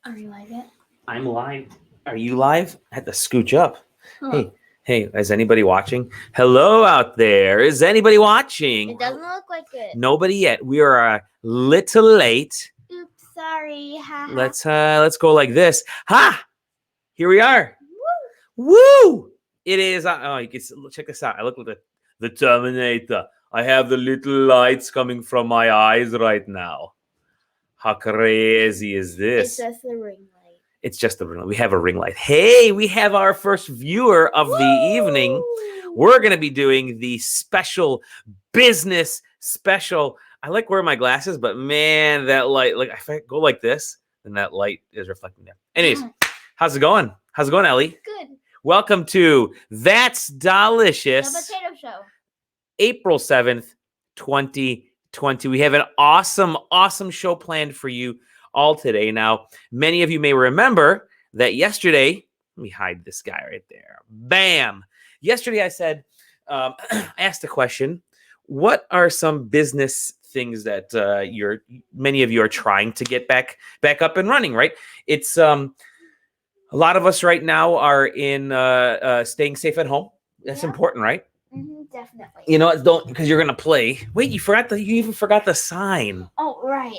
Are you live yet? I'm live. Are you live? I had to scooch up. Huh. Hey, is anybody watching? Hello out there. Is anybody watching? It doesn't look like it. Nobody yet. We are a little late. Oops, sorry. Haha. Let's go like this. Ha! Here we are. Woo. Woo! It is. Oh, you can check this out. I look like the Terminator. I have the little lights coming from my eyes right now. How crazy is this? It's just the ring light. It's just the ring light. We have a ring light. Hey, we have our first viewer of the evening. We're going to be doing the special business special. I like wearing my glasses, but man, that light, like if I go like this, then that light is reflecting there. Anyways, how's it going? How's it going, Ellie? Good. Welcome to That's Dalicious. The Potato Show. April 7th, 2020. We have an awesome show planned for you all today. Now, many of you may remember that yesterday, let me hide this guy right there. Bam. Yesterday I said, I asked a question. What are some business things that many of you are trying to get back up and running, right? It's a lot of us right now are in staying safe at home. That's important, right? Definitely. You know, don't, because you're gonna play. Wait, you even forgot the sign. Oh, right.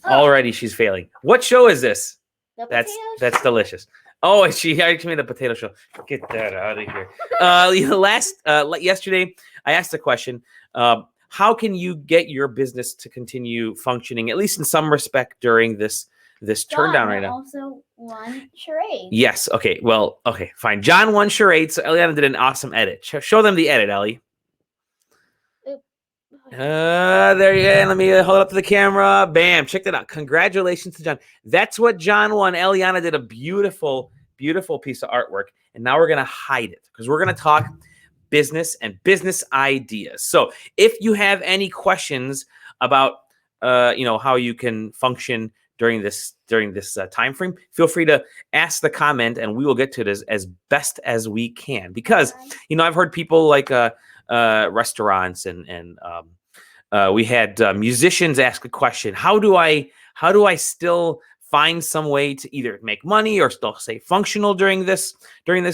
Already she's failing. What show is this? The That's Dalicious. Oh, she made a potato show. Get that out of here. Yesterday I asked a question. How can you get your business to continue functioning, at least in some respect, during this turn down right now? Also won charades. Yes. Okay. Well, okay, fine. John won charades, so Eliana did an awesome edit. Show them the edit, Ellie. There you go. Let me hold it up to the camera. Bam. Check that out. Congratulations to John. That's what John won. Eliana did a beautiful piece of artwork. And now we're going to hide it because we're going to talk business and business ideas. So if you have any questions about, how you can function during this time frame, feel free to ask the comment and we will get to it as best as we can. Because, I've heard people like restaurants and we had musicians ask a question. How do I still find some way to either make money or still stay functional during this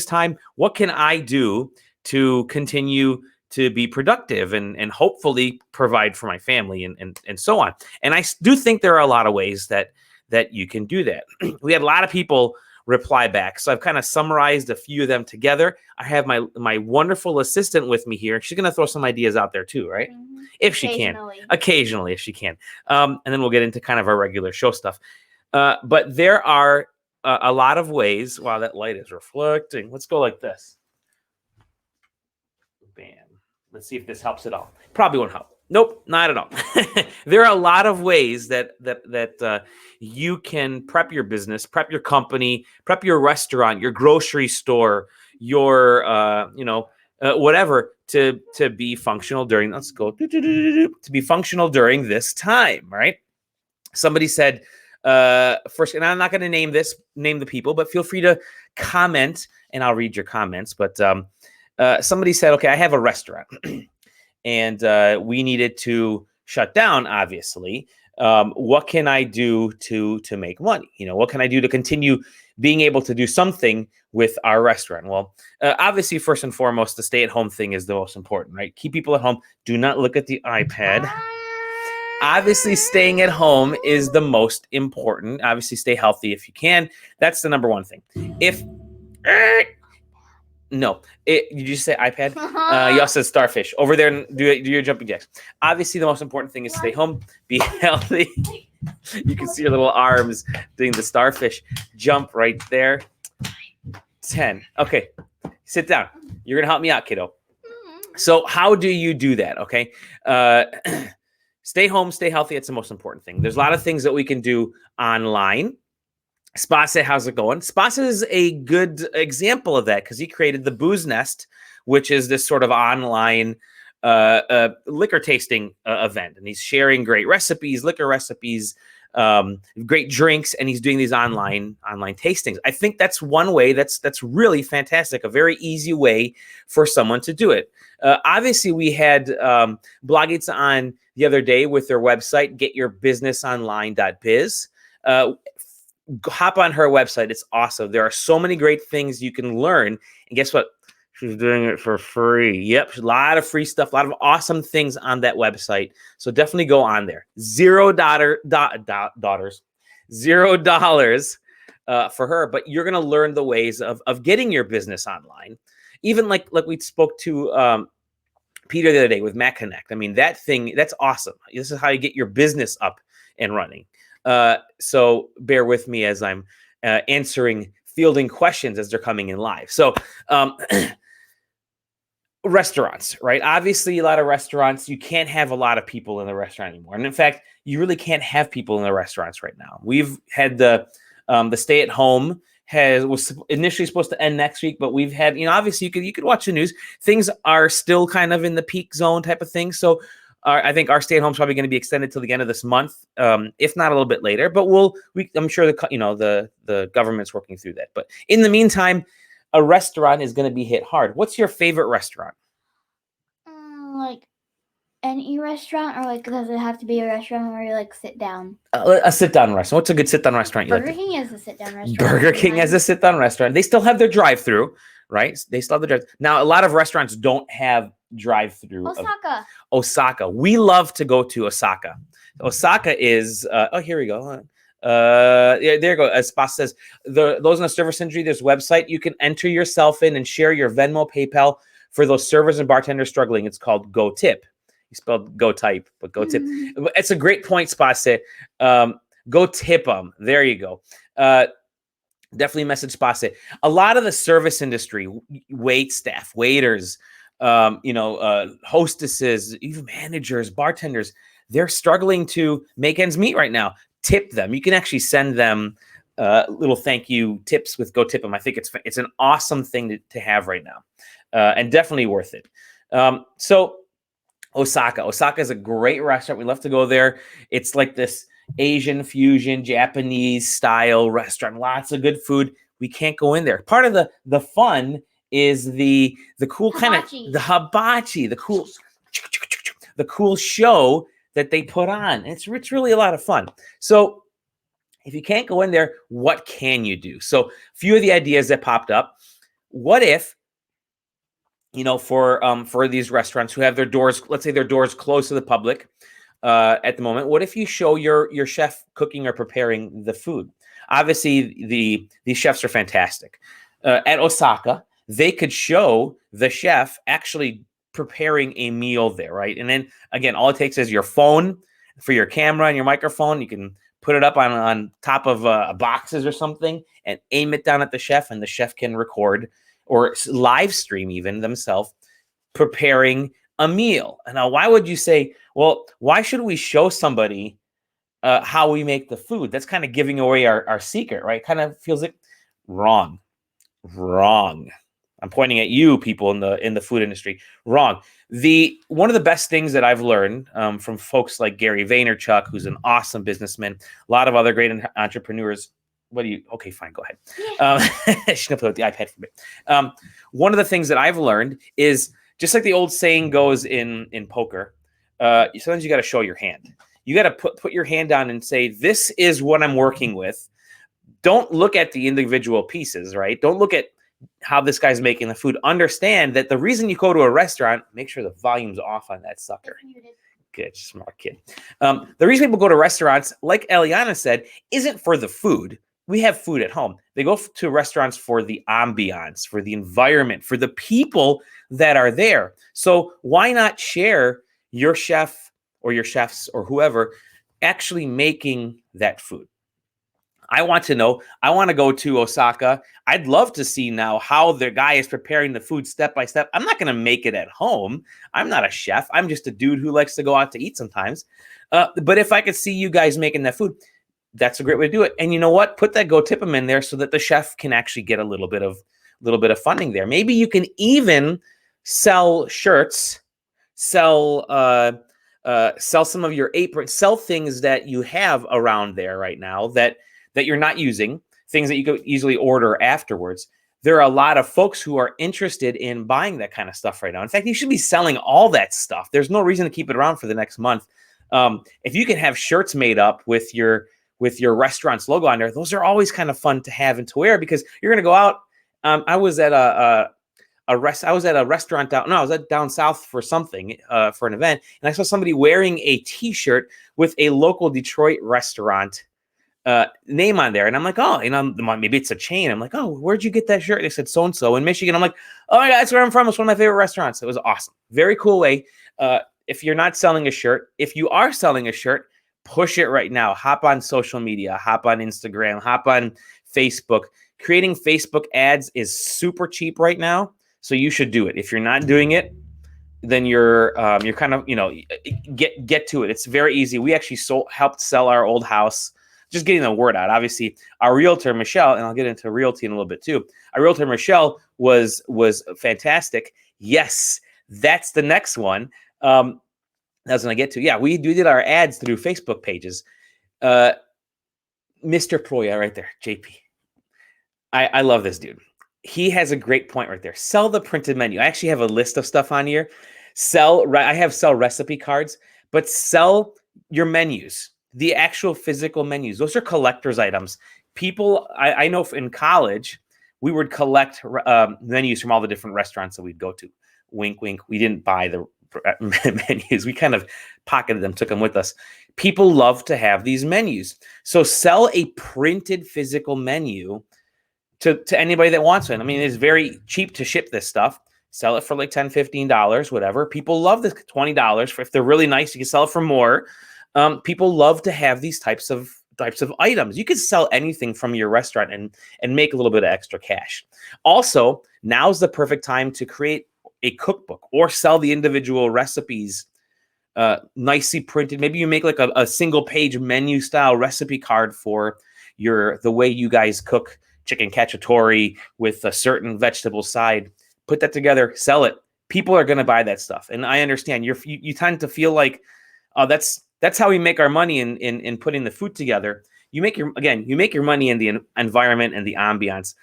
time? What can I do to continue to be productive and hopefully provide for my family and so on? And I do think there are a lot of ways that you can do that. We had a lot of people reply back, so I've kind of summarized a few of them together. I have my wonderful assistant with me here. She's going to throw some ideas out there too, right? Mm-hmm. If she can. Occasionally, if she can. And then we'll get into kind of our regular show stuff. But there are a lot of ways. Wow, that light is reflecting. Let's go like this. Bam. Let's see if this helps at all. Probably won't help. Nope, not at all. There are a lot of ways that you can prep your business, prep your company, prep your restaurant, your grocery store, your whatever to be functional during. Let's go to be functional during this time, right? Somebody said first, and I'm not going to name the people, but feel free to comment, and I'll read your comments. But somebody said, okay, I have a restaurant. And we needed to shut down, obviously. What can I do to make money? What can I do to continue being able to do something with our restaurant? Well, obviously, first and foremost, the stay-at-home thing is the most important, right? Keep people at home. Do not look at the iPad. Obviously, staying at home is the most important. Obviously, stay healthy if you can. That's the number one thing. No, you just say iPad. You also said starfish. Over there, and do your jumping jacks. Obviously, the most important thing is stay home, be healthy. You can see your little arms doing the starfish jump right there. 10. Okay, sit down. You're going to help me out, kiddo. So how do you do that, okay? Stay home, stay healthy. It's the most important thing. There's a lot of things that we can do online. Spasa, how's it going? Spasa is a good example of that because he created the Booze Nest, which is this sort of online liquor tasting event. And he's sharing great recipes, liquor recipes, great drinks, and he's doing these online tastings. I think that's one way that's really fantastic, a very easy way for someone to do it. Obviously, we had Bloggits on the other day with their website, getyourbusinessonline.biz. hop on her website. It's awesome. There are so many great things you can learn. And guess what? She's doing it for free. Yep. A lot of free stuff, a lot of awesome things on that website. So definitely go on there. $0 for her, but you're going to learn the ways of getting your business online. Even like we spoke to Peter the other day with Mac Connect. I mean, that's awesome. This is how you get your business up and running. So bear with me as I'm fielding questions as they're coming in live. So restaurants, right? Obviously, a lot of restaurants, you can't have a lot of people in the restaurant anymore. And in fact, you really can't have people in the restaurants right now. We've had the stay at home was initially supposed to end next week, but we've had, obviously you could watch the news. Things are still kind of in the peak zone type of thing. So I think our stay at home is probably going to be extended till the end of this month, if not a little bit later. But I'm sure the government's working through that. But in the meantime, a restaurant is going to be hit hard. What's your favorite restaurant? Like any restaurant, or like does it have to be a restaurant where you like sit down? A sit-down restaurant. What's a good sit-down restaurant you like? Burger King is a sit-down restaurant. Burger King as a sit-down restaurant. They still have their drive-through, right? They still have the drive. Now, a lot of restaurants don't have drive-through. Osaka. We love to go to Osaka. Osaka is. Here we go. Yeah, there you go. As Spas says, those in the service industry, there's a website you can enter yourself in and share your Venmo, PayPal for those servers and bartenders struggling. It's called Go Tip. You spelled Go Type, but Go Tip. It's a great point, Spas. Go tip them. There you go. Definitely message Spas. A lot of the service industry, wait staff, waiters, hostesses, even managers, bartenders, they're struggling to make ends meet right now. Tip them. You can actually send them little thank you tips with Go Tip them. I think it's an awesome thing to have right now, and definitely worth it. So Osaka is a great restaurant. We love to go there. It's like this Asian fusion, Japanese style restaurant. Lots of good food. We can't go in there. Part of the fun is the cool kind of the hibachi, the cool show that they put on. It's really a lot of fun. So if you can't go in there, what can you do? So a few of the ideas that popped up. What if, for these restaurants who have their doors, let's say their doors closed to the public at the moment, what if you show your chef cooking or preparing the food? Obviously, these chefs are fantastic. At Osaka, they could show the chef actually preparing a meal there, right? And then again, all it takes is your phone for your camera and your microphone. You can put it up on top of boxes or something and aim it down at the chef, and the chef can record or live stream even themselves preparing a meal. And now, why would you say, well, why should we show somebody how we make the food? That's kind of giving away our secret, right? Kind of feels like wrong. I'm pointing at you, people in the food industry. Wrong. One of the best things that I've learned from folks like Gary Vaynerchuk, who's an awesome businessman, a lot of other great entrepreneurs. Okay, fine, go ahead. She's gonna put the iPad for me. One of the things that I've learned is, just like the old saying goes in poker, sometimes you got to show your hand. You got to put your hand down and say, this is what I'm working with. Don't look at the individual pieces, right? Don't look at how this guy's making the food. Understand that the reason you go to a restaurant, make sure the volume's off on that sucker. Good, smart kid. The reason people go to restaurants, like Eliana said, isn't for the food. We have food at home. They go to restaurants for the ambiance, for the environment, for the people that are there. So why not share your chef or your chefs or whoever actually making that food? I want to know. I want to go to Osaka. I'd love to see now how the guy is preparing the food step by step. I'm not going to make it at home. I'm not a chef. I'm just a dude who likes to go out to eat sometimes. But if I could see you guys making that food, that's a great way to do it. And you know what? Put that Go Tip them in there so that the chef can actually get a little bit of funding there. Maybe you can even sell shirts, sell some of your aprons, sell things that you have around there right now that you're not using, things that you could easily order afterwards. There are a lot of folks who are interested in buying that kind of stuff right now. In fact, you should be selling all that stuff. There's no reason to keep it around for the next month. If you can have shirts made up with your with your restaurant's logo on there. Those are always kind of fun to have and to wear because you're going to go out. I was at I was at a restaurant I was at down south for something, for an event, and I saw somebody wearing a T-shirt with a local Detroit restaurant name on there, and I'm like, oh, maybe it's a chain. I'm like, oh, where'd you get that shirt? They said so and so in Michigan. I'm like, oh my God, that's where I'm from. It's one of my favorite restaurants. It was awesome, very cool way. If you're not selling a shirt, if you are selling a shirt, push it right now. Hop on social media, hop on Instagram, hop on Facebook. Creating Facebook ads is super cheap right now. So you should do it. If you're not doing it, then you're kind of, get to it. It's very easy. We actually helped sell our old house, just getting the word out. Obviously, our realtor, Michelle, and I'll get into realty in a little bit too. Our realtor, Michelle, was fantastic. Yes, that's the next one. That's when I get to. Yeah, we did our ads through Facebook pages. Mr. Proya right there, JP. I love this dude. He has a great point right there. Sell the printed menu. I actually have a list of stuff on here. I have sell recipe cards, but sell your menus, the actual physical menus. Those are collector's items. People, I know in college, we would collect menus from all the different restaurants that we'd go to. Wink, wink. We didn't buy the menus. We kind of pocketed them, took them with us. People love to have these menus. So sell a printed physical menu to anybody that wants it. I mean, it's very cheap to ship this stuff. Sell it for like $10, $15, whatever. People love this. $20. If they're really nice, you can sell it for more. People love to have these types of items. You can sell anything from your restaurant and make a little bit of extra cash. Also, now's the perfect time to create a cookbook or sell the individual recipes nicely printed. Maybe you make like a single page menu style recipe card for the way you guys cook chicken cacciatore with a certain vegetable side. Put that together, sell it. People are going to buy that stuff. And I understand you tend to feel like, oh, that's how we make our money in putting the food together. You make your money in the environment and the ambiance.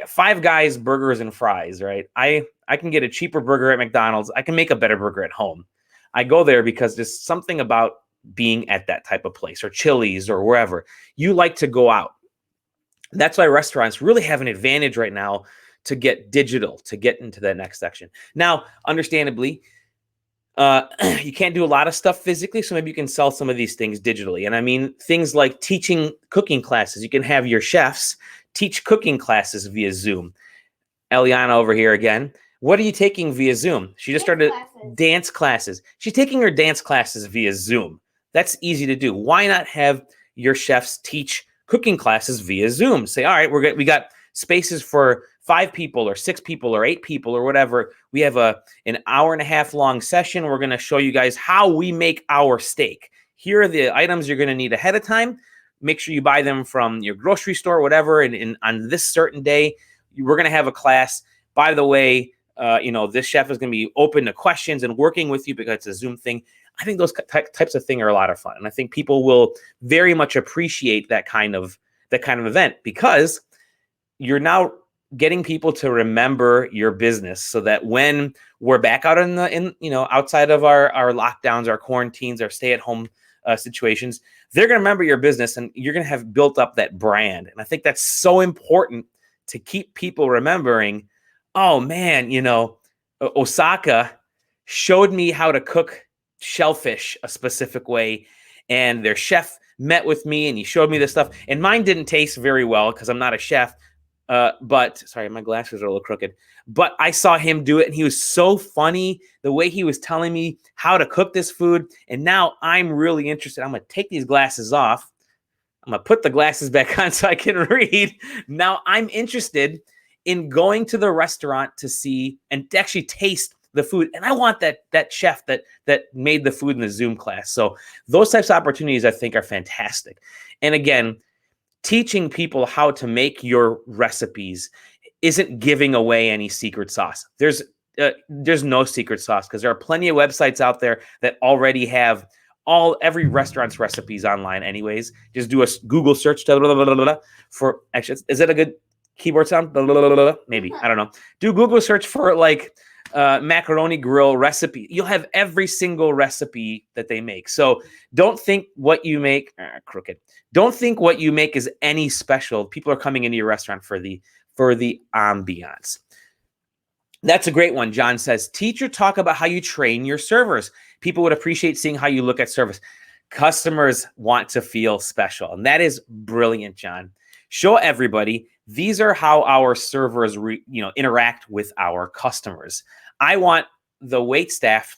Five Guys burgers and fries, right? I can get a cheaper burger at McDonald's. I can make a better burger at home. I go there because there's something about being at that type of place, or Chili's or wherever. You like to go out. That's why restaurants really have an advantage right now to get digital, to get into that next section. Now, understandably, you can't do a lot of stuff physically, so maybe you can sell some of these things digitally. And I mean, things like teaching cooking classes. You can have your chefs teach cooking classes via Zoom. Eliana over here again. What are you taking via Zoom? She just started dance classes. She's taking her dance classes via Zoom. That's easy to do. Why not have your chefs teach cooking classes via Zoom? Say, all right, we got spaces for 5 people or 6 people or 8 people or whatever. We have an hour and a half long session. We're going to show you guys how we make our steak. Here are the items you're going to need ahead of time. Make sure you buy them from your grocery store or whatever. And on this certain day, we're going to have a class. By the way, this chef is going to be open to questions and working with you because it's a Zoom thing. I think those types of things are a lot of fun. And I think people will very much appreciate that kind of event, because you're now getting people to remember your business, so that when we're back out outside of our lockdowns, our quarantines, our stay-at-home situations, they're going to remember your business, and you're going to have built up that brand. And I think that's so important to keep people remembering, oh man, Osaka showed me how to cook shellfish a specific way, and their chef met with me and he showed me this stuff, and mine didn't taste very well because I'm not a chef. But sorry, my glasses are a little crooked, but I saw him do it, and he was so funny the way he was telling me how to cook this food. And now I'm really interested. I'm going to take these glasses off. I'm going to put the glasses back on so I can read. Now I'm interested in going to the restaurant to see and to actually taste the food. And I want that chef that made the food in the Zoom class. So those types of opportunities, I think, are fantastic. And again, teaching people how to make your recipes isn't giving away any secret sauce. There's no secret sauce, because there are plenty of websites out there that already have every restaurant's recipes online anyways. Just do a Google search for, actually, is that a good keyboard sound? Maybe, I don't know. Do Google search for like macaroni grill recipe. You'll have every single recipe that they make. So don't think what you make crooked. Don't think what you make is any special. People are coming into your restaurant for the ambiance. That's a great one. John says, teacher, talk about how you train your servers. People would appreciate seeing how you look at service. Customers want to feel special. And that is brilliant, John. Show everybody these are how our servers interact with our customers. I want the wait staff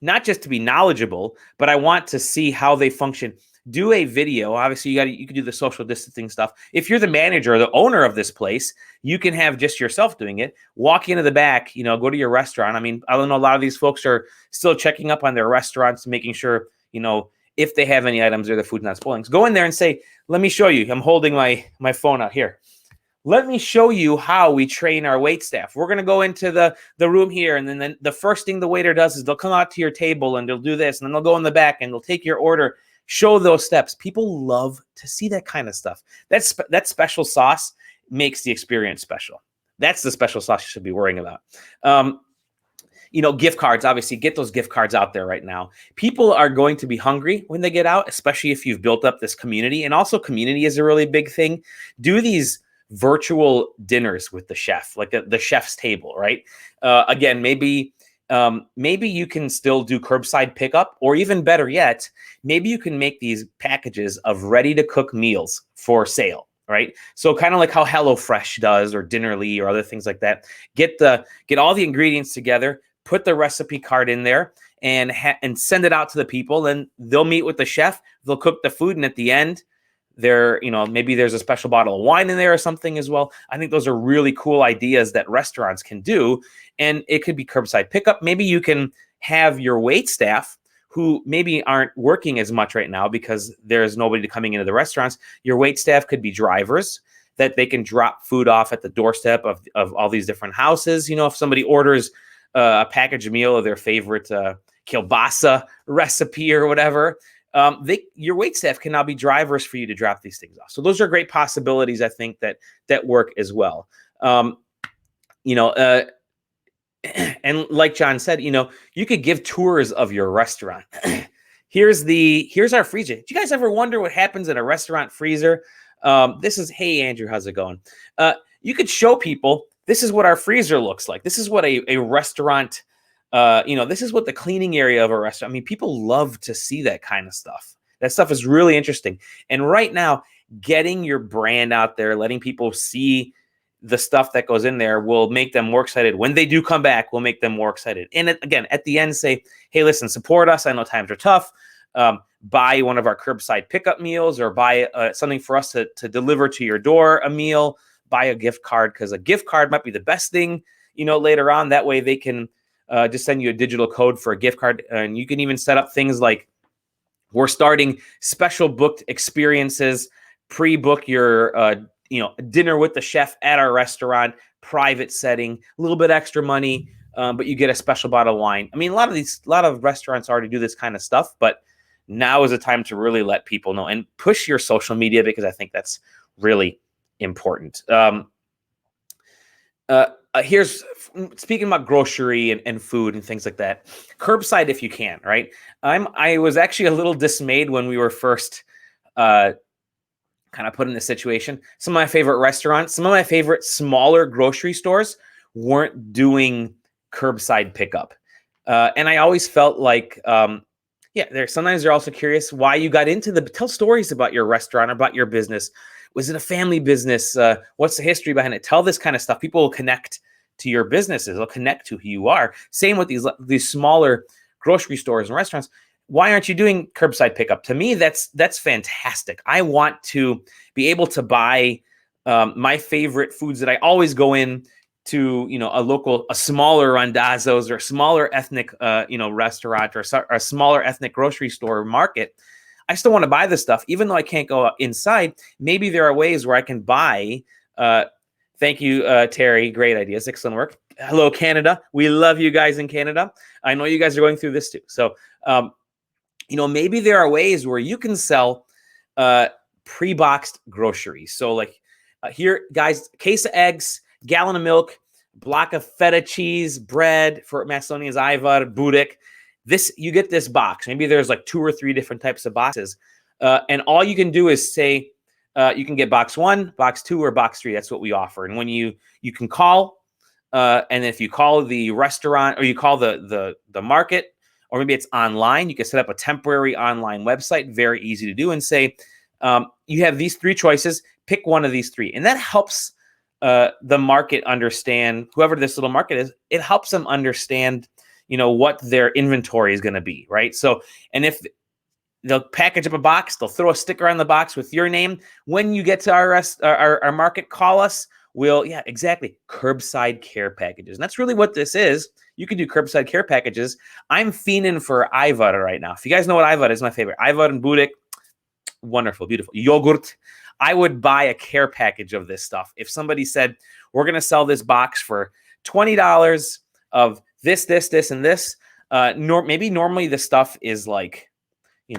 not just to be knowledgeable, but I want to see how they function. Do a video. Obviously, you can do the social distancing stuff. If you're the manager or the owner of this place, you can have just yourself doing it. Walk into the back, go to your restaurant. I mean, I don't know, a lot of these folks are still checking up on their restaurants, making sure, if they have any items or the food's not spoiling. So go in there and say, let me show you. I'm holding my phone out here. Let me show you how we train our wait staff. We're going to go into the room here, and then the first thing the waiter does is they'll come out to your table and they'll do this, and then they'll go in the back and they'll take your order. Show those steps. People love to see that kind of stuff. That special sauce makes the experience special. That's the special sauce you should be worrying about. Gift cards, obviously, get those gift cards out there right now. People are going to be hungry when they get out, especially if you've built up this community. And also community is a really big thing. Do these virtual dinners with the chef, like the chef's table, right? Again, maybe you can still do curbside pickup, or even better yet, maybe you can make these packages of ready to cook meals for sale, right? So kind of like how HelloFresh does, or Dinnerly, or other things like that. Get all the ingredients together, put the recipe card in there, and send it out to the people. Then they'll meet with the chef, they'll cook the food, and at the end, maybe there's a special bottle of wine in there or something as well. I think those are really cool ideas that restaurants can do. And it could be curbside pickup. Maybe you can have your wait staff who maybe aren't working as much right now because there's nobody coming into the restaurants. Your wait staff could be drivers that they can drop food off at the doorstep of all these different houses. If somebody orders a packaged meal of their favorite kielbasa recipe or whatever, your wait staff can now be drivers for you to drop these things off. So those are great possibilities, I think, that work as well. And like John said, you could give tours of your restaurant. Here's our freezer. Do you guys ever wonder what happens in a restaurant freezer? Hey, Andrew, how's it going? You could show people, this is what our freezer looks like. This is what a restaurant, this is what the cleaning area of a restaurant. I mean, people love to see that kind of stuff. That stuff is really interesting. And right now, getting your brand out there, letting people see the stuff that goes in there will make them more excited. When they do come back, will make them more excited. And again, at the end, say, hey, listen, support us. I know times are tough. Buy one of our curbside pickup meals, or buy something for us to deliver to your door, a meal. Buy a gift card, because a gift card might be the best thing, later on. That way they can just send you a digital code for a gift card. And you can even set up things like, we're starting special booked experiences, pre-book your dinner with the chef at our restaurant, private setting, a little bit extra money, but you get a special bottle of wine. I mean, a lot of restaurants already do this kind of stuff, but now is the time to really let people know and push your social media, because I think that's really important. Here's speaking about grocery and food and things like that. Curbside, if you can, right? I was actually a little dismayed when we were first kind of put in this situation. Some of my favorite restaurants, some of my favorite smaller grocery stores weren't doing curbside pickup. And I always felt like, sometimes they're also curious why you got into tell stories about your restaurant or about your business. Was it a family business? What's the history behind it? Tell this kind of stuff. People will connect to your businesses. They'll connect to who you are. Same with these smaller grocery stores and restaurants. Why aren't you doing curbside pickup? To me, that's fantastic. I want to be able to buy my favorite foods that I always go in to, a smaller Randazzo's or a smaller ethnic, restaurant, or a smaller ethnic grocery store market. I still want to buy this stuff, even though I can't go inside. Maybe there are ways where I can buy. Thank you, Terry. Great ideas. Excellent work. Hello, Canada. We love you guys in Canada. I know you guys are going through this too. So, maybe there are ways where you can sell pre-boxed groceries. So like here, guys, case of eggs, gallon of milk, block of feta cheese, bread for Macedonians, ayvar, budek. You get this box. Maybe there's like 2 or 3 different types of boxes. And all you can do is say, you can get box 1, box 2, or box 3. That's what we offer. And when you can call, and if you call the restaurant or you call the market, or maybe it's online, you can set up a temporary online website, very easy to do, and say, you have these 3 choices, pick one of these 3. And that helps the market understand, whoever this little market is, it helps them understand, what their inventory is going to be, right? So, and if they'll package up a box, they'll throw a sticker on the box with your name. When you get to our market, call us. Yeah, exactly. Curbside care packages. And that's really what this is. You can do curbside care packages. I'm fiending for ayvar right now. If you guys know what ayvar is, my favorite. Ayvar and budek, wonderful, beautiful. Yogurt. I would buy a care package of this stuff. If somebody said, we're going to sell this box for $20 of this, and this, maybe normally the stuff is like, a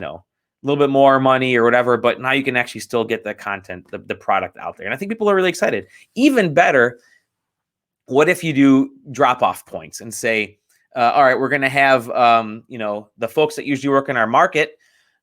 little bit more money or whatever, but now you can actually still get the content, the product out there. And I think people are really excited. Even better, what if you do drop-off points and say, all right, we're going to have, the folks that usually work in our market,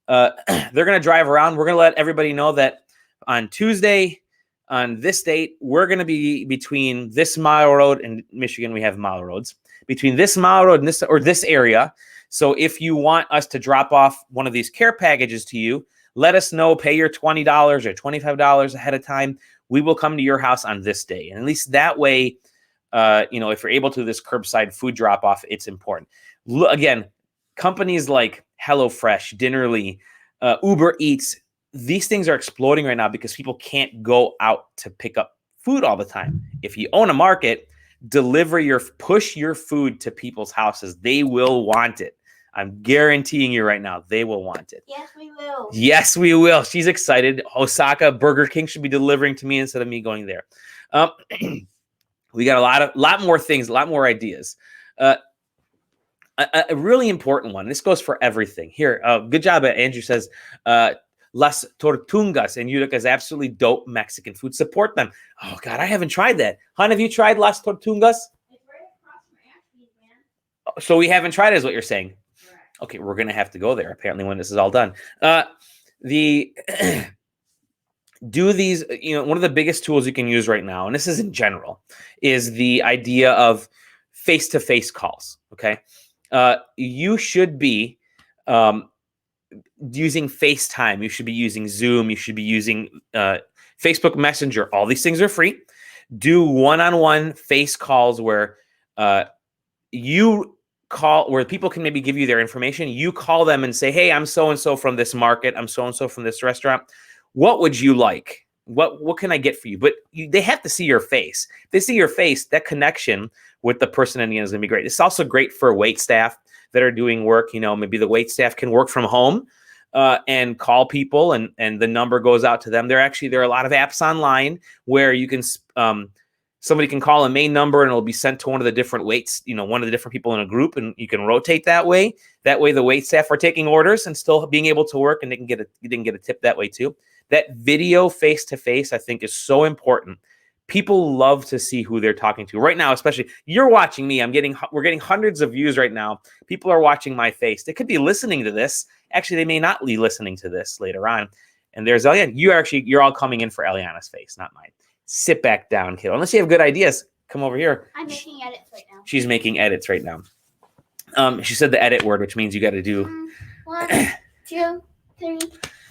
they're going to drive around. We're going to let everybody know that on Tuesday, on this date, we're going to be between this mile road, in Michigan, we have mile roads, between this mile road and this area. So if you want us to drop off one of these care packages to you, let us know, pay your $20 or $25 ahead of time. We will come to your house on this day. And at least that way, if you're able to do this curbside food drop off, it's important. Again, companies like HelloFresh, Dinnerly, Uber Eats, these things are exploding right now because people can't go out to pick up food all the time. If you own a market, push your food to people's houses. They will want it. I'm guaranteeing you right now, they will want it. Yes, we will. Yes, we will. She's excited. Osaka, Burger King should be delivering to me instead of me going there. We got a lot more things, a lot more ideas. A really important one. This goes for everything. Here, good job. Andrew says, Las Tortugas in Utica is absolutely dope Mexican food. Support them. Oh, God, I haven't tried that. Hon, have you tried Las Tortugas? It's right across from Ashby's, man. So we haven't tried it, is what you're saying? Correct. Okay, we're going to have to go there, apparently, when this is all done. Do these, one of the biggest tools you can use right now, and this is in general, is the idea of face-to-face calls, okay? You should be using FaceTime. You should be using Zoom. You should be using Facebook Messenger. All these things are free. Do one-on-one face calls where where people can maybe give you their information. You call them and say, hey, I'm so-and-so from this market. I'm so-and-so from this restaurant. What would you like? What can I get for you? But they have to see your face. If they see your face, that connection with the person in the end is going to be great. It's also great for wait staff that are doing work. Maybe the wait staff can work from home and call people, and the number goes out to them. There are a lot of apps online where you can somebody can call a main number and it'll be sent to one of the different waits, one of the different people in a group, and you can rotate that way. That way the wait staff are taking orders and still being able to work, and they can get a tip that way too. That video face-to-face, I think, is so important. People love to see who they're talking to right now, especially you're watching me. We're getting hundreds of views right now. People are watching my face. They could be listening to this. Actually, they may not be listening to this later on. And there's Eliana. You're all coming in for Eliana's face, not mine. Sit back down, kiddo. Unless you have good ideas, come over here. I'm making edits right now. She's making edits right now. She said the edit word, which means you got to do 1, 2, 3,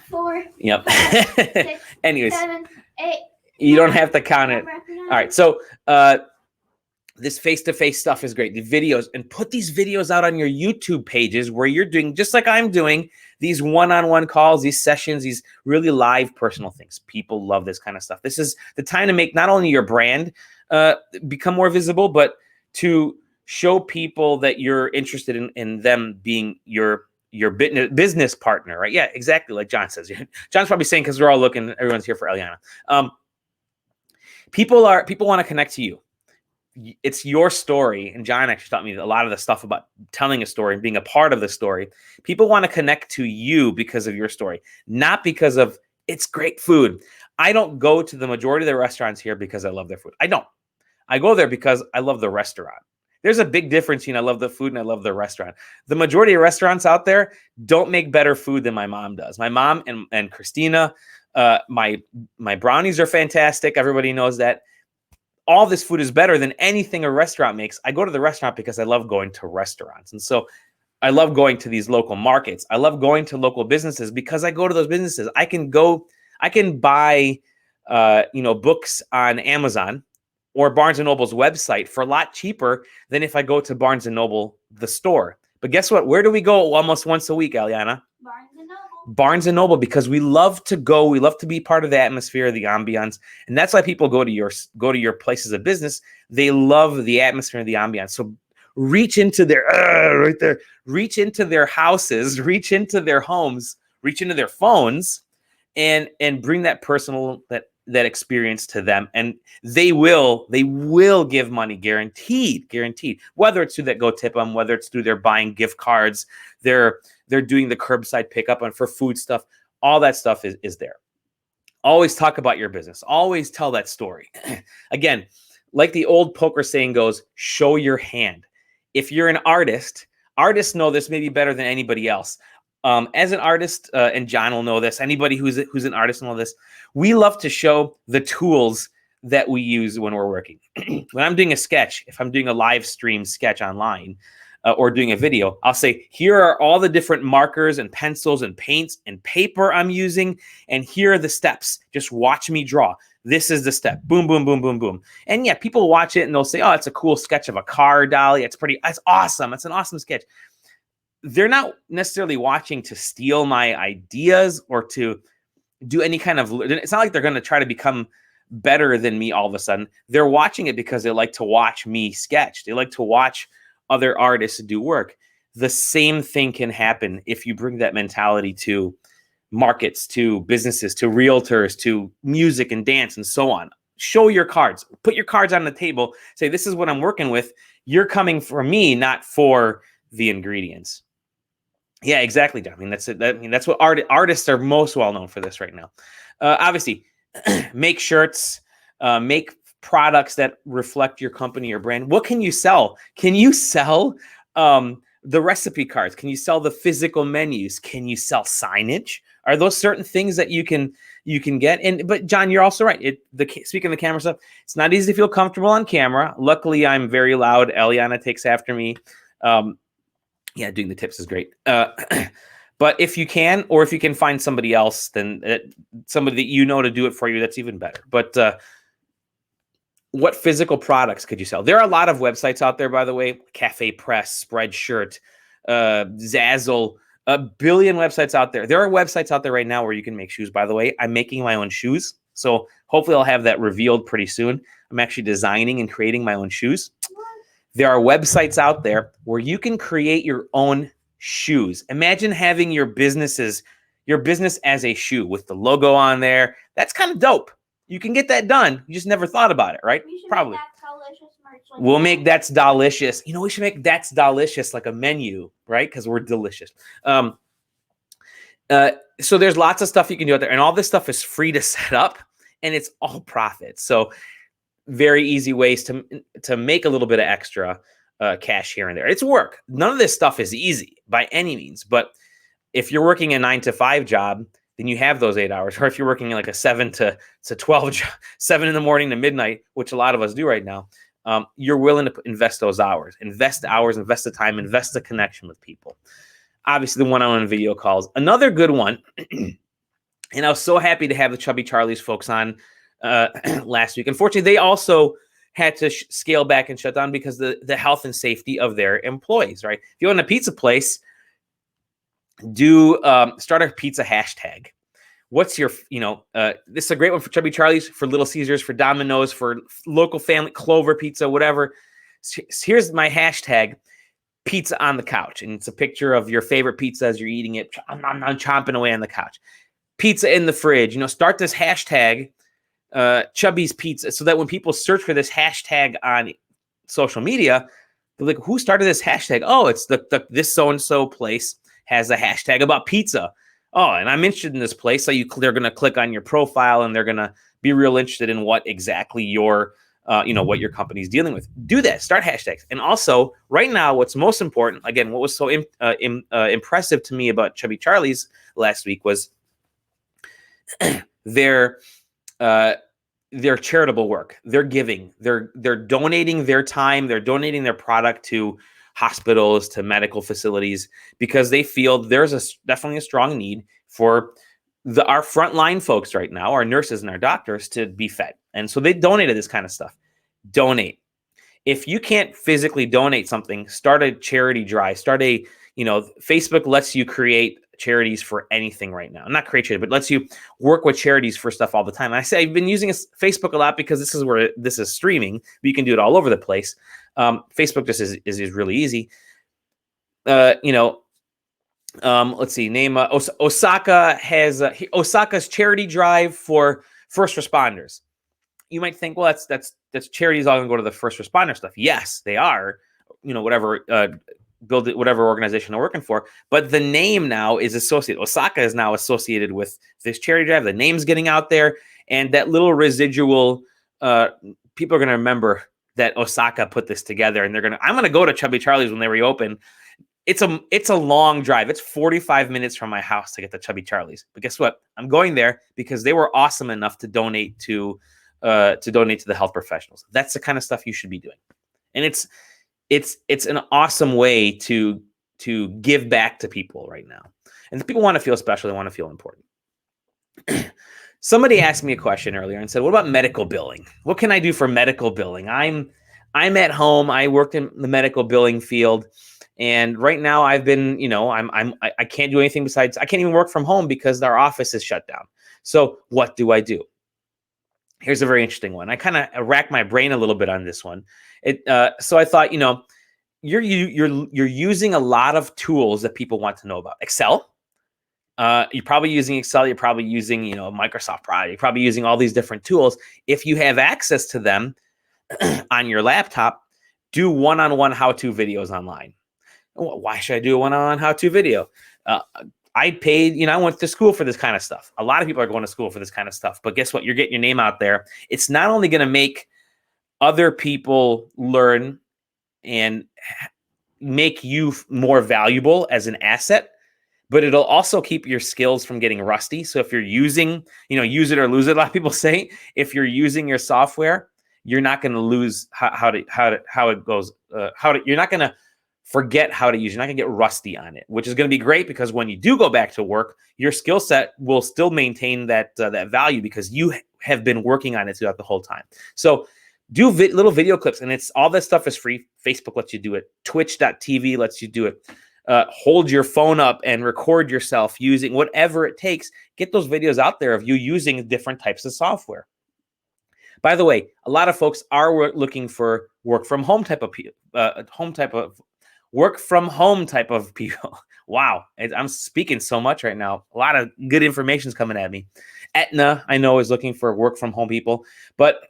4. Yep. 5, 6, Anyways, 7, 8. you don't have to count it. All right. So this face-to-face stuff is great. The videos, and put these videos out on your YouTube pages where you're doing, just like I'm doing, these one-on-one calls, these sessions, these really live personal things. People love this kind of stuff. This is the time to make not only your brand become more visible, but to show people that you're interested in them being your business partner, right? Yeah, exactly. Like John says. John's probably saying, because we're all looking, everyone's here for Eliana. People want to connect to you. It's your story. And John actually taught me a lot of the stuff about telling a story and being a part of the story. People want to connect to you because of your story, not because of it's great food. I don't go to the majority of the restaurants here because I love their food. I don't. I go there because I love the restaurant. There's a big difference between I love the food and I love the restaurant. The majority of restaurants out there don't make better food than my mom does. My mom and Christina, my brownies are fantastic. Everybody knows that. All this food is better than anything a restaurant makes. I go to the restaurant because I love going to restaurants. And so I love going to these local markets. I love going to local businesses because I go to those businesses. I can buy, books on Amazon or Barnes & Noble's website for a lot cheaper than if I go to Barnes & Noble, the store. But guess what? Where do we go almost once a week, Eliana? Barnes and Noble. Barnes & Noble, because we love to go. We love to be part of the atmosphere, the ambiance. And that's why people go to your places of business. They love the atmosphere and the ambiance. So reach into reach into their houses, reach into their homes, reach into their phones, and bring that personal, that experience to them. And they will give money, guaranteed, whether it's through that Go Tip them, whether it's through their buying gift cards, they're doing the curbside pickup and for food stuff. All that stuff is there. Always talk about your business. Always tell that story. Again, like the old poker saying goes, show your hand. If you're an artist, artists know this maybe better than anybody else. As an artist, and John will know this, anybody who's an artist will know this, we love to show the tools that we use when we're working. When I'm doing a sketch, if I'm doing a live stream sketch online, or doing a video, I'll say, here are all the different markers and pencils and paints and paper I'm using, and here are the steps. Just watch me draw. This is the step. Boom, boom, boom, boom, boom. And yeah, people watch it and they'll say, oh, it's a cool sketch of a car, Dali. It's awesome. It's an awesome sketch. They're not necessarily watching to steal my ideas or to do any kind of, it's not like they're going to try to become better than me all of a sudden. They're watching it because they like to watch me sketch. They like to watch other artists do work. The same thing can happen if you bring that mentality to markets, to businesses, to realtors, to music and dance and so on. Show your cards. Put your cards on the table. Say, this is what I'm working with. You're coming for me, not for the ingredients. Yeah, exactly, John. I mean, that's it. That's what artists are most well known for this right now. Obviously, make shirts, make products that reflect your company or brand. What can you sell? Can you sell the recipe cards? Can you sell the physical menus? Can you sell signage? Are those certain things that you can get? But John, you're also right. Speaking of the camera stuff, it's not easy to feel comfortable on camera. Luckily, I'm very loud. Eliana takes after me. Doing the tips is great. But if you can, or if you can find somebody else, then somebody that you know to do it for you, that's even better. But what physical products could you sell? There are a lot of websites out there, by the way, Cafe Press, Spreadshirt, Zazzle, a billion websites out there. There are websites out there right now where you can make shoes, by the way. I'm making my own shoes. So hopefully I'll have that revealed pretty soon. I'm actually designing and creating my own shoes. There are websites out there where you can create your own shoes. Imagine having your business as a shoe with the logo on there. That's kind of dope. You can get that done. You just never thought about it, right? Probably. We'll make That's Dalicious. We should make That's Dalicious like a menu, right? Because we're delicious. So there's lots of stuff you can do out there. And all this stuff is free to set up. And it's all profit. So very easy ways to make a little bit of extra cash here and there. It's work. None of this stuff is easy by any means. But if you're working a 9-to-5 job, then you have those 8 hours. Or if you're working like a 7 to 12 job, 7 in the morning to midnight, which a lot of us do right now, you're willing to invest those hours. Invest the hours, invest the time, invest the connection with people. Obviously, the one-on-one video calls. Another good one, and I was so happy to have the Chubby Charlie's folks on last week. Unfortunately, they also had to scale back and shut down because the health and safety of their employees, right? If you own a pizza place, start a pizza hashtag. What's your, this is a great one for Chubby Charlie's, for Little Caesars, for Domino's, for local family, Clover Pizza, whatever. Here's my hashtag, pizza on the couch. And it's a picture of your favorite pizza as you're eating it. I'm chomping away on the couch. Pizza in the fridge. Start this hashtag, Chubby's Pizza, so that when people search for this hashtag on social media, they're like, who started this hashtag? Oh, it's this so-and-so place has a hashtag about pizza. Oh, and I'm interested in this place. So they're going to click on your profile and they're going to be real interested in what exactly your what your company is dealing with. Do that. Start hashtags. And also, right now, what's most important, again, what was so impressive to me about Chubby Charlie's last week was their charitable work. They're giving. They're donating their time. They're donating their product to hospitals, to medical facilities, because they feel there's definitely a strong need for our frontline folks right now, our nurses and our doctors, to be fed. And so they donated this kind of stuff. Donate. If you can't physically donate something, start a charity drive. Facebook lets you create charities for anything right now. Not create charity, but lets you work with charities for stuff all the time. And I say I've been using Facebook a lot because this is where this is streaming, but you can do it all over the place. Facebook just is really easy. Let's see. Name Osaka has Osaka's charity drive for first responders. You might think, well, that's charities all gonna go to the first responder stuff. Yes, they are. Whatever build it, whatever organization they're working for. But the name now is associated. Osaka is now associated with this charity drive. The name's getting out there, and that little residual. People are gonna remember that Osaka put this together, and I'm gonna go to Chubby Charlie's when they reopen. It's a long drive. It's 45 minutes from my house to get to Chubby Charlie's. But guess what? I'm going there because they were awesome enough to donate to the health professionals. That's the kind of stuff you should be doing. And it's an awesome way to give back to people right now. And people want to feel special. They want to feel important. Somebody asked me a question earlier and said, "What about medical billing? What can I do for medical billing? I'm at home. I worked in the medical billing field. And right now I've been, I can't do anything besides, I can't even work from home because our office is shut down. So what do I do?" Here's a very interesting one. I kind of racked my brain a little bit on this one. So I thought, you're using a lot of tools that people want to know about. Excel. You're probably using Excel. You're probably using, Microsoft Project. You're probably using all these different tools. If you have access to them on your laptop, do one-on-one how-to videos online. Why should I do a one-on-one how-to video? I paid, I went to school for this kind of stuff. A lot of people are going to school for this kind of stuff. But guess what? You're getting your name out there. It's not only going to make other people learn and make you more valuable as an asset, but it'll also keep your skills from getting rusty. So if you're using, use it or lose it, a lot of people say, if you're using your software, you're not going to lose how it goes. You're not going to forget how to use it. You're not going to get rusty on it, which is going to be great because when you do go back to work, your skill set will still maintain that value because you have been working on it throughout the whole time. So do little video clips, and all that stuff is free. Facebook lets you do it. Twitch.tv lets you do it. Hold your phone up and record yourself using whatever it takes. Get those videos out there of you using different types of software. By the way, a lot of folks are looking for work from home type of people. Wow, I'm speaking so much right now. A lot of good information is coming at me. Aetna, I know, is looking for work from home people, but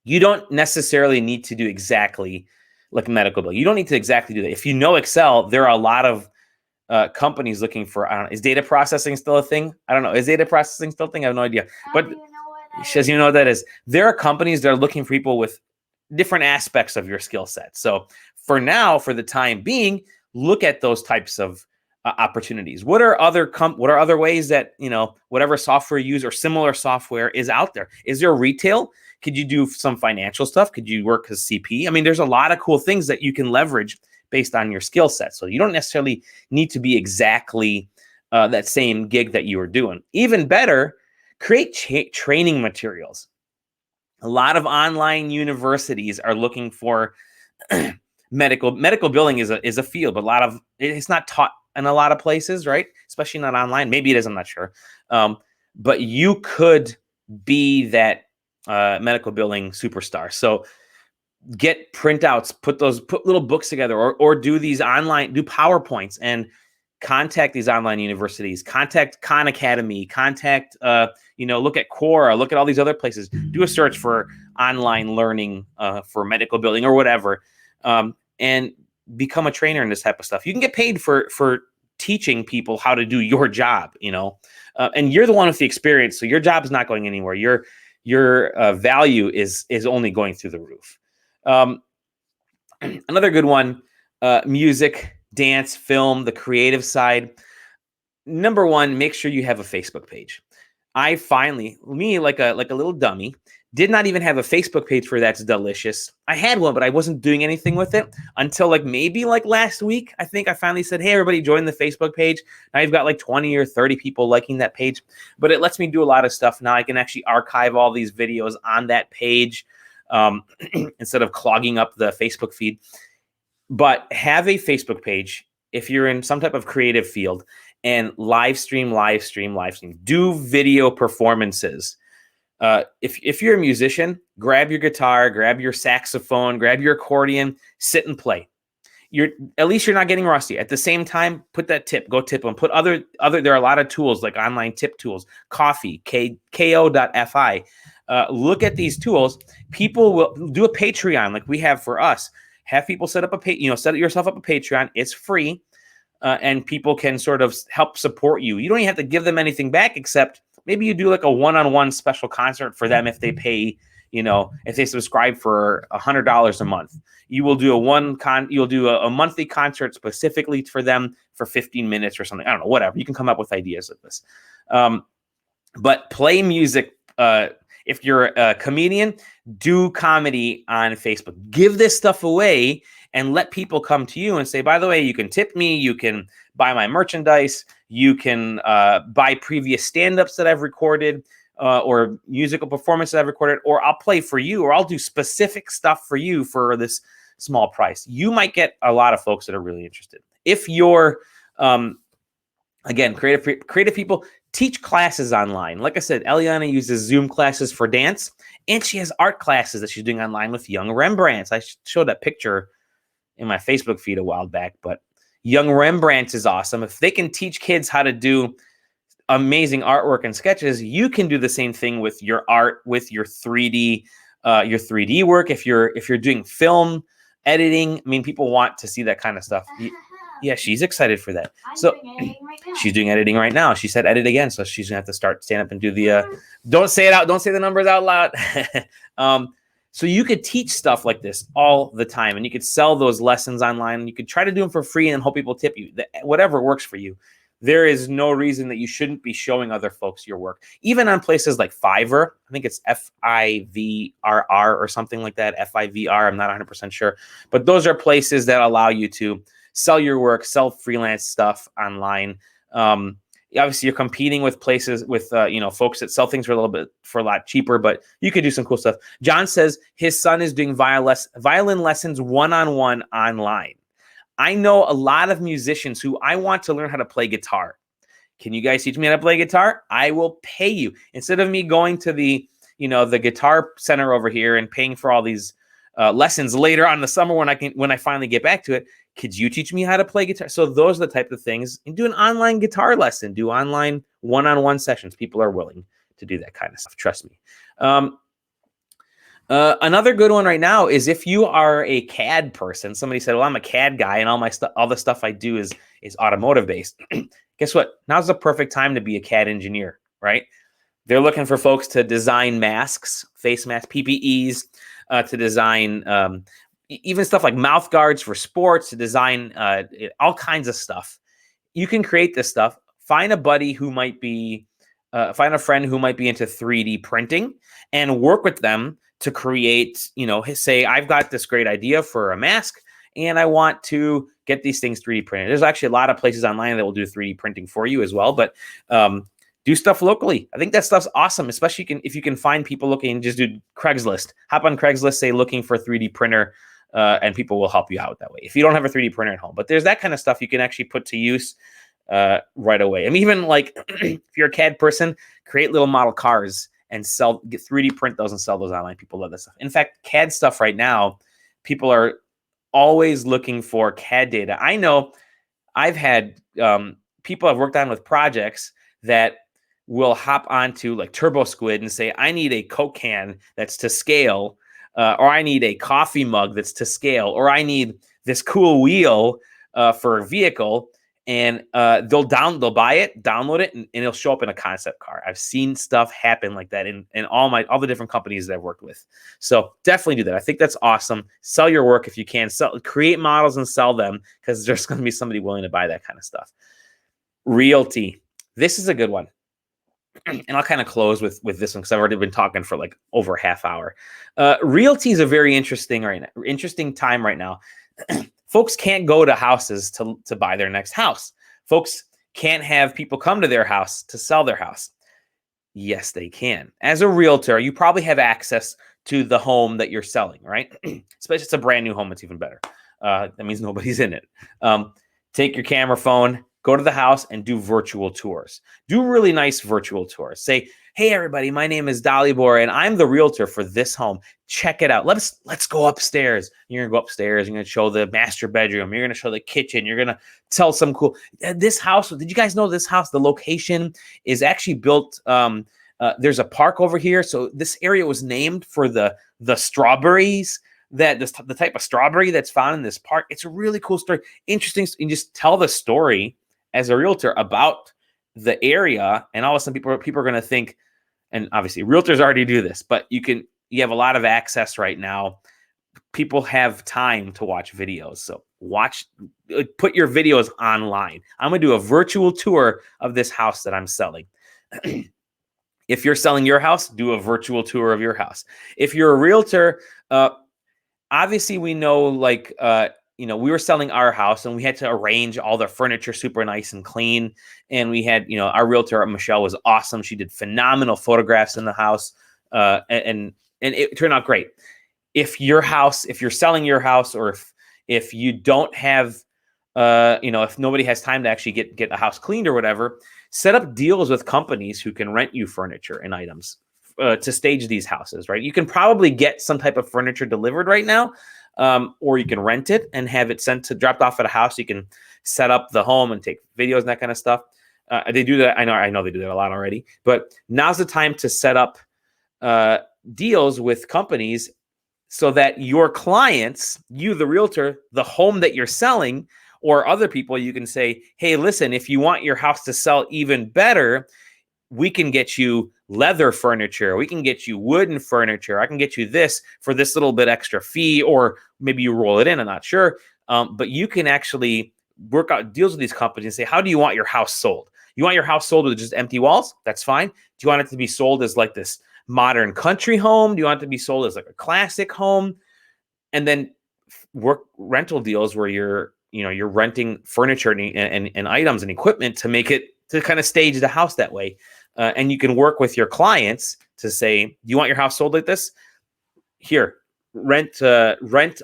you don't necessarily need to do exactly like medical bill. You don't need to exactly do that. If you know Excel, there are a lot of companies looking for, I don't know, is data processing still a thing? I don't know. Is data processing still a thing? I have no idea. But she says, what that is. There are companies that are looking for people with different aspects of your skill set. So for now, for the time being, look at those types of opportunities. What are other ways that, whatever software you use or similar software is out there? Is there retail? Could you do some financial stuff? Could you work as CP? I mean, there's a lot of cool things that you can leverage based on your skill set. So you don't necessarily need to be exactly that same gig that you were doing. Even better, create training materials. A lot of online universities are looking for medical billing is a field, but it's not taught in a lot of places, right? Especially not online. Maybe it is, I'm not sure. But you could be that medical billing superstar. So get printouts, put little books together, or do these online, do PowerPoints, and contact these online universities, contact Khan Academy, contact, look at Quora, look at all these other places, do a search for online learning for medical billing or whatever, and become a trainer in this type of stuff. You can get paid for teaching people how to do your job, and you're the one with the experience. So your job is not going anywhere. your value is only going through the roof. Another good one, music, dance, film, the creative side. Number one, make sure you have a Facebook page. I finally, me like a little dummy, did not even have a Facebook page for That's Dalicious. I had one, but I wasn't doing anything with it until like maybe like last week. I think I finally said, hey, everybody, join the Facebook page. Now you've got like 20 or 30 people liking that page, but it lets me do a lot of stuff. Now I can actually archive all these videos on that page instead of clogging up the Facebook feed. But have a Facebook page if you're in some type of creative field, and live stream. Do video performances. If you're a musician, grab your guitar, grab your saxophone, grab your accordion, sit and play. At least you're not getting rusty. At the same time, put that tip, go tip them. Put other. There are a lot of tools like online tip tools, Coffee, ko.fi. Look at these tools. People will do a Patreon like we have for us. Have people set yourself up a Patreon. It's free. And people can sort of help support you. You don't even have to give them anything back, except maybe you do like a one-on-one special concert for them if they pay, if they subscribe for $100 a month. You will do you'll do a monthly concert specifically for them for 15 minutes or something. I don't know, whatever. You can come up with ideas of this. But play music. If you're a comedian, do comedy on Facebook. Give this stuff away and let people come to you and say, by the way, you can tip me, you can buy my merchandise, you can buy previous stand-ups that I've recorded or musical performances I've recorded, or I'll play for you, or I'll do specific stuff for you for this small price. You might get a lot of folks that are really interested. If you're, again, creative people, teach classes online. Like I said, Eliana uses Zoom classes for dance, and she has art classes that she's doing online with young Rembrandts. I showed that picture in my Facebook feed a while back, but young Rembrandt is awesome. If they can teach kids how to do amazing artwork and sketches, you can do the same thing with your art, with your 3D work. If you're doing film editing, I mean, people want to see that kind of stuff. Yeah, she's excited for that. She's doing editing right now. She said edit again, so she's gonna have to stand up and do the. Don't say it out. Don't say the numbers out loud. So you could teach stuff like this all the time, and you could sell those lessons online. You could try to do them for free and hope people tip you. Whatever works for you. There is no reason that you shouldn't be showing other folks your work, even on places like Fiverr. I think it's FIVRR or something like that. FIVR. I'm not 100% sure, but those are places that allow you to sell your work, sell freelance stuff online. Obviously, you're competing with places with folks that sell things for a lot cheaper, but you could do some cool stuff. John says his son is doing violin lessons one-on-one online. I know a lot of musicians who I want to learn how to play guitar. Can you guys teach me how to play guitar? I will pay you. Instead of me going to the guitar center over here and paying for all these lessons later on in the summer when I finally get back to it, could you teach me how to play guitar? So those are the type of things. And do an online guitar lesson. Do online one-on-one sessions. People are willing to do that kind of stuff. Trust me. Another good one right now is if you are a CAD person. Somebody said, well, I'm a CAD guy and all the stuff I do is automotive based. Guess what? Now's the perfect time to be a CAD engineer, right? They're looking for folks to design masks, face masks, PPEs, to design even stuff like mouth guards for sports, to design all kinds of stuff. You can create this stuff. Find a buddy who might be, find a friend who might be into 3D printing and work with them to create, say, I've got this great idea for a mask and I want to get these things 3D printed. There's actually a lot of places online that will do 3D printing for you as well, but do stuff locally. I think that stuff's awesome, especially if you can find people looking, just do Craigslist. Hop on Craigslist, say looking for a 3D printer, and people will help you out that way. If you don't have a 3D printer at home, but there's that kind of stuff you can actually put to use right away. I mean, even like if you're a CAD person, create little model cars and get 3D print those and sell those online. People love that stuff. In fact, CAD stuff right now, people are always looking for CAD data. I know I've had people I've worked on with projects that will hop onto like Turbo Squid and say, I need a Coke can that's to scale, or I need a coffee mug that's to scale, or I need this cool wheel for a vehicle. and they'll buy it, download it, and it'll show up in a concept car. I've seen stuff happen like that in all the different companies that I've worked with. So definitely do that. I think that's awesome. Sell your work if you can. Create models and sell them, because there's going to be somebody willing to buy that kind of stuff. Realty. This is a good one. And I'll kind of close with this one because I've already been talking for like over a half hour. Realty is a very interesting time right now. Folks can't go to houses to buy their next house. Folks can't have people come to their house to sell their house. Yes, they can. As a realtor, you probably have access to the home that you're selling, right? Especially if it's a brand new home, it's even better. That means nobody's in it. Take your camera phone, go to the house and do virtual tours. Do really nice virtual tours. Say, hey, everybody, my name is Dali and I'm the realtor for this home. Check it out. Let's go upstairs. You're going to go upstairs. You're going to show the master bedroom. You're going to show the kitchen. You're going to tell some cool. This house, did you guys know this house, the location is actually built, there's a park over here. So this area was named for the strawberries, the type of strawberry that's found in this park. It's a really cool story. Interesting. You just tell the story as a realtor about the area, and all of a sudden people are going to think, and obviously realtors already do this, but you have a lot of access right now. People have time to watch videos. So put your videos online. I'm going to do a virtual tour of this house that I'm selling. If you're selling your house, do a virtual tour of your house. If you're a realtor, obviously we know, like, we were selling our house and we had to arrange all the furniture super nice and clean. And we had, our realtor, Michelle, was awesome. She did phenomenal photographs in the house. And it turned out great. If you're selling your house, or if you don't have, if nobody has time to actually get a house cleaned or whatever, set up deals with companies who can rent you furniture and items to stage these houses, right? You can probably get some type of furniture delivered right now. Or you can rent it and have it dropped off at a house. You can set up the home and take videos and that kind of stuff. They do that. I know they do that a lot already, but now's the time to set up deals with companies so that your clients, you, the realtor, the home that you're selling, or other people, you can say, hey, listen, if you want your house to sell even better, we can get you leather furniture. We can get you wooden furniture. I can get you this for this little bit extra fee, or maybe you roll it in. I'm not sure. But you can actually work out deals with these companies and say, how do you want your house sold? You want your house sold with just empty walls? That's fine. Do you want it to be sold as like this modern country home? Do you want it to be sold as like a classic home? And then work rental deals where you're renting furniture and items and equipment to make it, to kind of stage the house that way. And you can work with your clients to say, do you want your house sold like this? Here, rent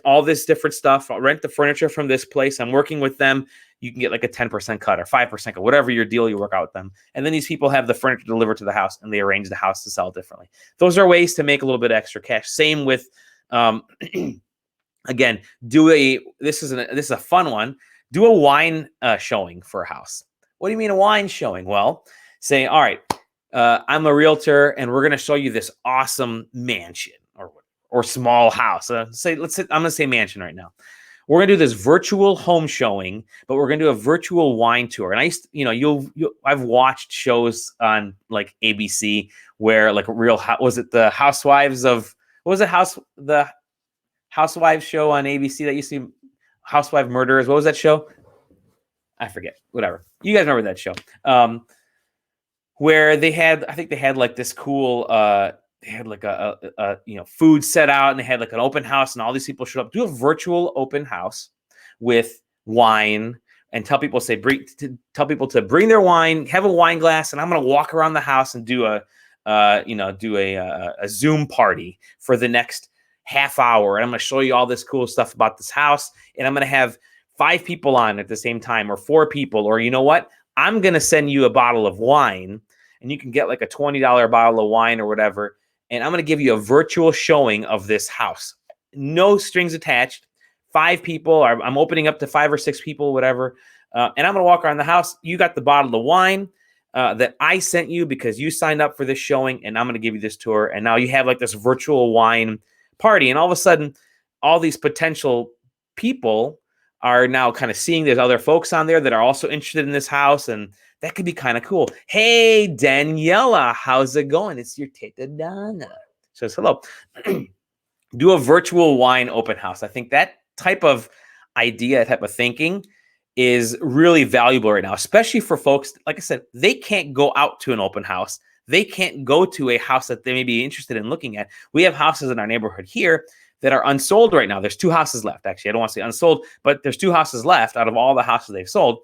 all this different stuff. I'll rent the furniture from this place. I'm working with them. You can get like a 10% cut or 5% cut, whatever your deal you work out with them. And then these people have the furniture delivered to the house and they arrange the house to sell differently. Those are ways to make a little bit extra cash. Same with, again, this is a fun one. Do a wine showing for a house. What do you mean a wine showing? Well, say, all right, I'm a realtor and we're going to show you this awesome mansion or small house. I'm going to say mansion right now. We're going to do this virtual home showing, but we're going to do a virtual wine tour. And I've watched shows on like ABC where like was it the Housewives of, what was it? The Housewives show on ABC that used to be Housewife Murderers. What was that show? I forget, whatever. You guys remember that show. Where I think they had like this cool, they had like a food set out and they had like an open house and all these people showed up. Do a virtual open house with wine and tell people to bring their wine, have a wine glass, and I'm going to walk around the house and do a Zoom party for the next half hour. And I'm going to show you all this cool stuff about this house. And I'm going to have 5 people on at the same time, or 4 people, or you know what? I'm going to send you a bottle of wine and you can get like a $20 bottle of wine or whatever. And I'm going to give you a virtual showing of this house. No strings attached. 5 people. I'm opening up to 5 or 6 people, whatever. And I'm going to walk around the house. You got the bottle of wine that I sent you because you signed up for this showing, and I'm going to give you this tour. And now you have like this virtual wine party. And all of a sudden, all these potential people are now kind of seeing there's other folks on there that are also interested in this house, and that could be kind of cool. Hey, Daniela, how's it going? It's your Tita Donna. Says hello. Do a virtual wine open house. I think that type of idea, type of thinking is really valuable right now, especially for folks, like I said, they can't go out to an open house. They can't go to a house that they may be interested in looking at. We have houses in our neighborhood here that are unsold right now. There's 2 houses left. Actually, I don't want to say unsold, but there's 2 houses left out of all the houses they've sold.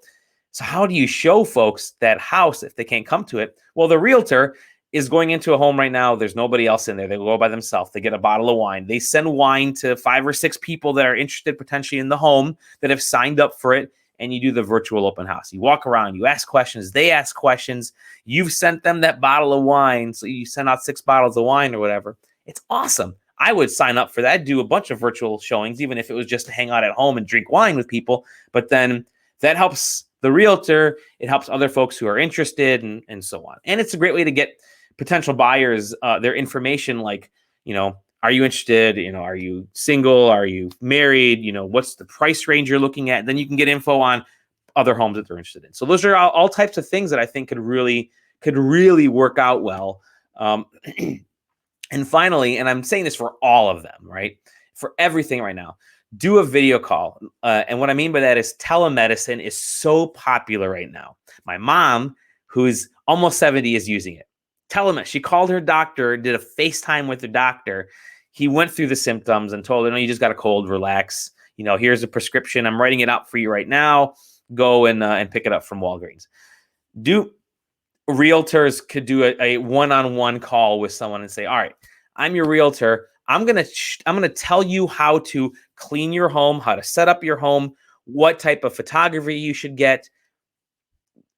So how do you show folks that house if they can't come to it? Well, the realtor is going into a home right now. There's nobody else in there. They go by themselves. They get a bottle of wine. They send wine to 5 or 6 people that are interested potentially in the home that have signed up for it. And you do the virtual open house. You walk around, you ask questions, they ask questions. You've sent them that bottle of wine. So you send out 6 bottles of wine or whatever. It's awesome. I would sign up for that, do a bunch of virtual showings, even if it was just to hang out at home and drink wine with people. But then that helps the realtor. It helps other folks who are interested and so on. And it's a great way to get potential buyers their information, like, are you interested? Are you single? Are you married? What's the price range you're looking at? Then you can get info on other homes that they're interested in. So those are all types of things that I think could really work out well. And finally, and I'm saying this for all of them, right? For everything right now, do a video call. And what I mean by that is telemedicine is so popular right now. My mom, who's almost 70, is using it. Telemed. She called her doctor, did a FaceTime with the doctor. He went through the symptoms and told her, no, you just got a cold, relax. Here's a prescription. I'm writing it out for you right now. Go and pick it up from Walgreens. Realtors could do a one-on-one call with someone and say, all right, I'm your realtor. I'm going to tell you how to clean your home, how to set up your home, what type of photography you should get.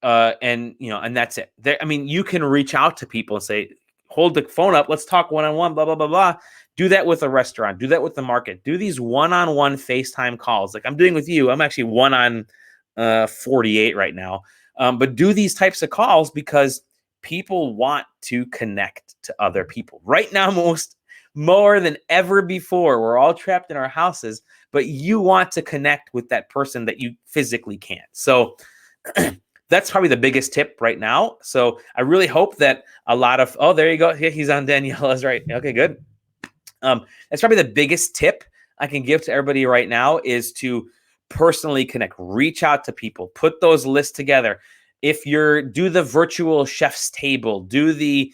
And that's it. You can reach out to people and say, hold the phone up. Let's talk one-on-one, blah, blah, blah, blah. Do that with a restaurant. Do that with the market. Do these one-on-one FaceTime calls like I'm doing with you. I'm actually 1 on 48 right now. But do these types of calls because people want to connect to other people. Right now, more than ever before, we're all trapped in our houses, but you want to connect with that person that you physically can't. So that's probably the biggest tip right now. So I really hope that a lot of, there you go. He's on Daniela's right. Okay, good. That's probably the biggest tip I can give to everybody right now is to personally connect, reach out to people, put those lists together. If do the virtual chef's table, do the,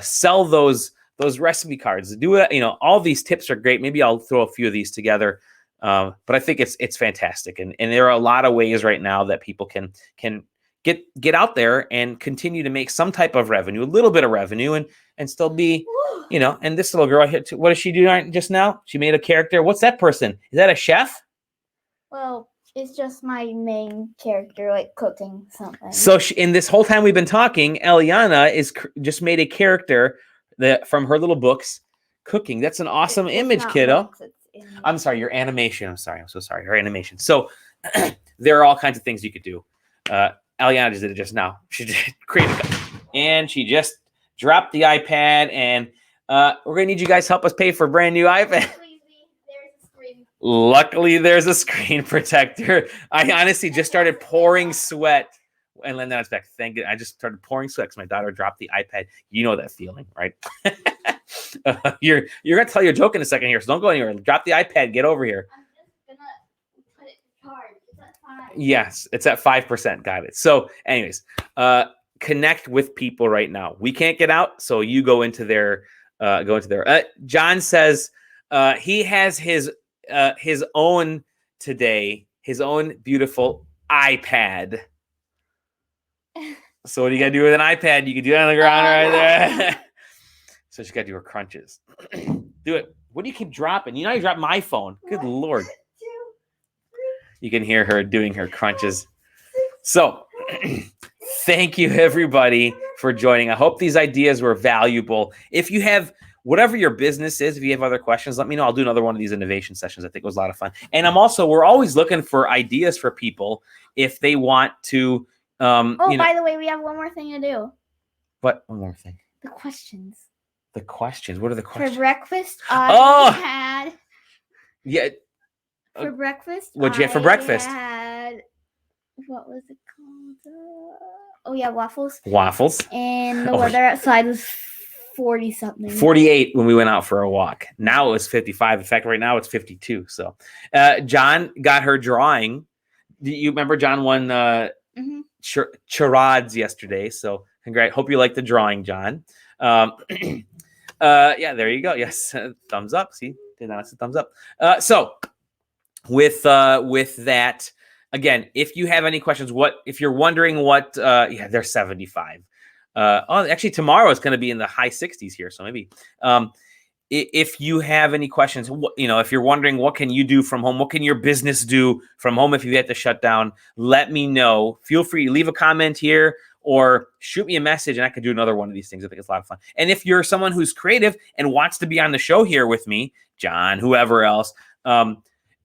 sell those recipe cards, do it. All these tips are great. Maybe I'll throw a few of these together. But I think it's fantastic. And there are a lot of ways right now that people can get out there and continue to make some type of revenue, a little bit of revenue and still be, and this little girl here too, what does she do just now? She made a character. What's that person? Is that a chef? Well, it's just my main character, like cooking something. So in this whole time we've been talking, Eliana just made a character from her little books, cooking. That's an awesome image, kiddo. I'm sorry, your animation. I'm so sorry, her animation. So there are all kinds of things you could do. Eliana just did it just now. She just created it. And she just dropped the iPad, and we're going to need you guys to help us pay for a brand new iPad. Luckily, there's a screen protector. I honestly just started pouring sweat. And then I was back. Thank you. I just started pouring sweat because my daughter dropped the iPad. You know that feeling, right? You're going to tell your joke in a second here, so don't go anywhere. Drop the iPad. Get over here. I'm just going to put it to charge. It's at 5. Yes, it's at 5%. Got it. So anyways, connect with people right now. We can't get out, so you go into their John says he has his own today, his own beautiful iPad. So what do you got to do with an iPad? You can do it on the ground right there. So she got to do her crunches. Do it. What do you keep dropping? You dropped my phone. Good Lord. You can hear her doing her crunches. So thank you, everybody, for joining. I hope these ideas were valuable. If you have whatever your business is, if you have other questions, let me know. I'll do another one of these innovation sessions. I think it was a lot of fun. And we're always looking for ideas for people if they want to. By the way, we have one more thing to do. What? One more thing. The questions. The questions. What are the questions? For breakfast, I had. Yeah. For breakfast? What'd you have for breakfast? I had, what was it called? Oh, yeah, waffles. Waffles. And the Oh, weather outside was 40 something. 48 when we went out for a walk. Now it was 55. In fact, right now it's 52. So John got her drawing. Do you remember John won charades yesterday? So congrats. Hope you like the drawing, John. Yeah, there you go. Yes, thumbs up. See, that's a thumbs up. So with that, again, if you have any questions, if you're wondering what, yeah, they're 75. Actually, tomorrow is going to be in the high 60s here. So maybe if you have any questions, if you're wondering what can you do from home, what can your business do from home if you had to shut down, let me know. Feel free to leave a comment here or shoot me a message and I could do another one of these things. I think it's a lot of fun. And if you're someone who's creative and wants to be on the show here with me, John, whoever else,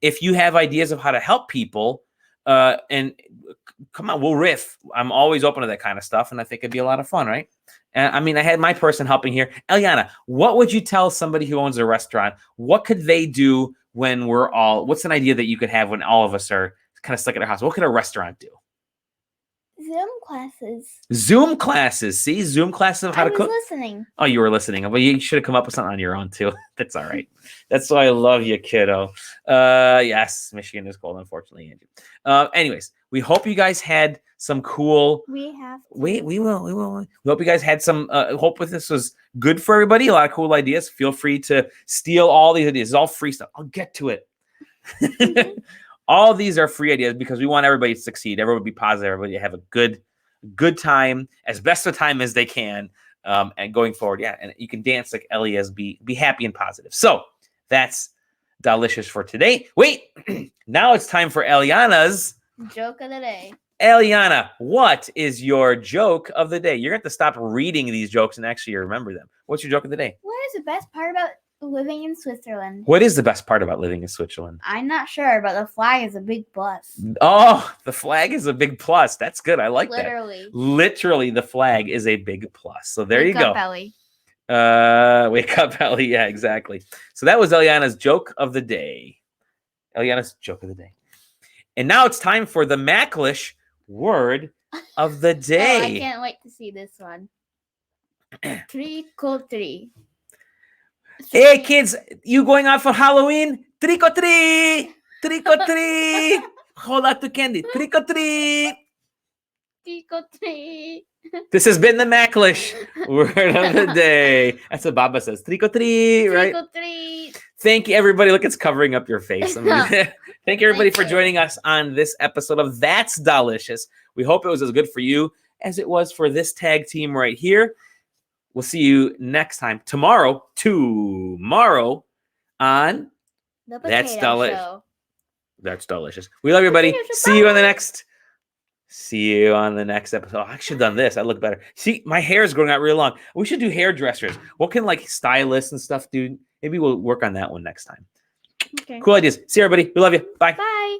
if you have ideas of how to help people, and come on, we'll riff. I'm always open to that kind of stuff, and I think it'd be a lot of fun, right? I mean, I had my person helping here. Eliana, what would you tell somebody who owns a restaurant? What could they do when what's an idea that you could have when all of us are kind of stuck at our house? What could a restaurant do? Zoom classes. Zoom classes. See, Zoom classes of how to cook. I was listening. Oh, you were listening. But you should have come up with something on your own too. That's all right. That's why I love you, kiddo. Yes, Michigan is cold, unfortunately. Anyways, we hope you guys had some cool. We have. We will. We hope you guys had some. Hope with this was good for everybody. A lot of cool ideas. Feel free to steal all these ideas. It's all free stuff. I'll get to it. All these are free ideas because we want everybody to succeed. Everybody be positive. Everybody have a good time, as best a time as they can. And going forward, yeah, and you can dance like Ellie is. Be happy and positive. So that's Dalicious for today. Wait, now it's time for Eliana's joke of the day. Eliana, what is your joke of the day? You're going to have to stop reading these jokes and actually remember them. What's your joke of the day? What is the best part about living in Switzerland? What is the best part about living in Switzerland? I'm not sure, but the flag is a big plus. Oh, the flag is a big plus. That's good. I like Literally. that. Literally, the flag is a big plus. So there you go. Wake up, Ellie. Wake up, Ellie. Yeah, exactly. So that was Eliana's joke of the day. Eliana's joke of the day. And now it's time for the Macklish word of the day. Oh, I can't wait to see this one. Trick or treat. Hey kids, you going out for Halloween? Trick or treat! Trick or treat! Hold out the candy. Trick or treat! Trick or treat. This has been the Macklish word of the day. That's what Baba says. Trick or treat, right? Trick or treat. Thank you, everybody. Look, it's covering up your face. I mean, thank you, everybody, for joining us on this episode of That's Dalicious. We hope it was as good for you as it was for this tag team right here. We'll see you next time. Tomorrow on The That's Potato Dalicious. Show. That's Dalicious. We love you, everybody. See you on the next episode. I should have done this. I look better. See, my hair is growing out real long. We should do hairdressers. What can like stylists and stuff do? Maybe we'll work on that one next time. Okay. Cool ideas. See you, everybody. We love you. Bye. Bye.